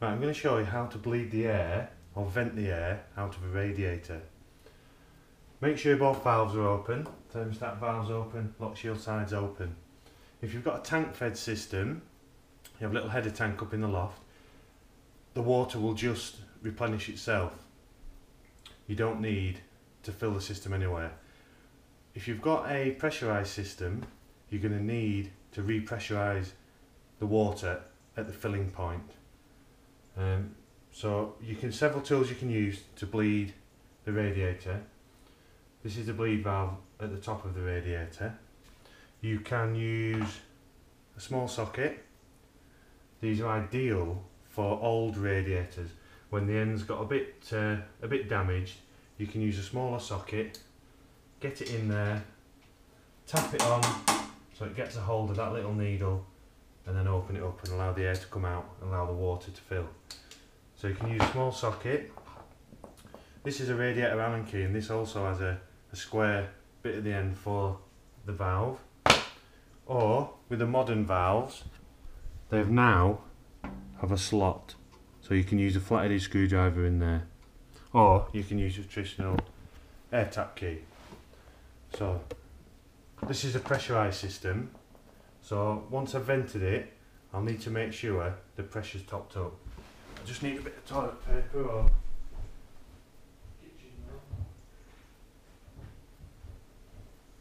Right, I'm going to show you how to bleed the air or vent the air out of a radiator. Make sure both valves are open, thermostat valves open, lock shield sides open. If you've got a tank fed system, you have a little header tank up in the loft, the water will just replenish itself. You don't need to fill the system anywhere. If you've got a pressurised system, you're going to need to repressurise the water at the filling point. So several tools you can use to bleed the radiator. This is the bleed valve at the top of the radiator. You can use a small socket. These are ideal for old radiators. When the end's got a bit damaged, you can use a smaller socket, get it in there, tap it on so it gets a hold of that little needle, and then open it up and allow the air to come out and allow the water to fill. So you can use a small socket. This is a radiator Allen key, and this also has a square bit at the end for the valve. Or with the modern valves, they now have a slot, so you can use a flat-headed screwdriver in there, or you can use a traditional air tap key. So this is a pressurised system, so once I've vented it, I'll need to make sure the pressure's topped up. I just need a bit of toilet paper or kitchen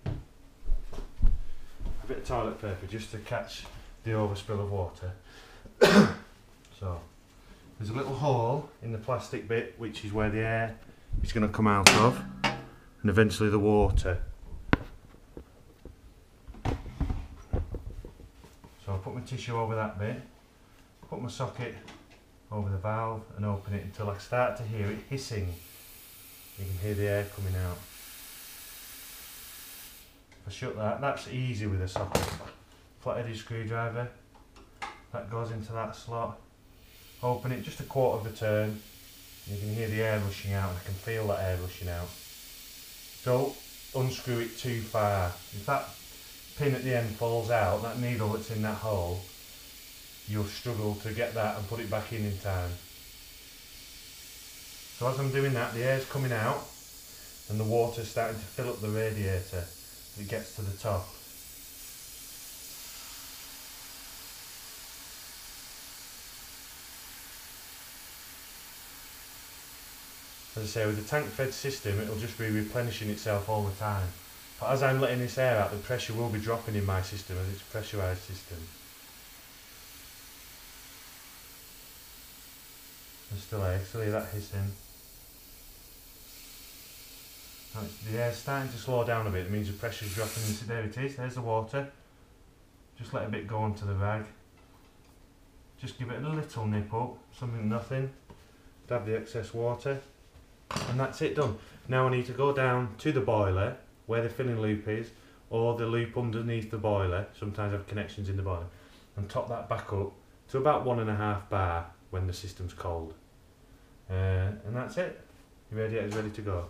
roll. A bit of toilet paper just to catch the overspill of water. So there's a little hole in the plastic bit, which is where the air is going to come out of, and eventually the water. So I'll put my tissue over that bit, put my socket over the valve and open it until I start to hear it hissing. You can hear the air coming out. If I shut that, that's easy with a socket. Flat-headed screwdriver, that goes into that slot. Open it just a quarter of a turn, and you can hear the air rushing out, and I can feel that air rushing out. Don't unscrew it too far. If that pin at the end falls out, that needle that's in that hole, you'll struggle to get that and put it back in time. So as I'm doing that, the air's coming out and the water's starting to fill up the radiator as it gets to the top. As I say, with the tank fed system, it'll just be replenishing itself all the time. But as I'm letting this air out, the pressure will be dropping in my system as it's a pressurised system. There's still hear that hissing. Now the air's starting to slow down a bit, it means the pressure's dropping. There it is, there's the water. Just let a bit go onto the rag. Just give it a little nip up, nothing. Dab the excess water. And that's it done. Now I need to go down to the boiler where the filling loop is, or the loop underneath the boiler. Sometimes I have connections in the boiler, and top that back up to about 1.5 bar when the system's cold. And that's it. Your radiator's ready to go.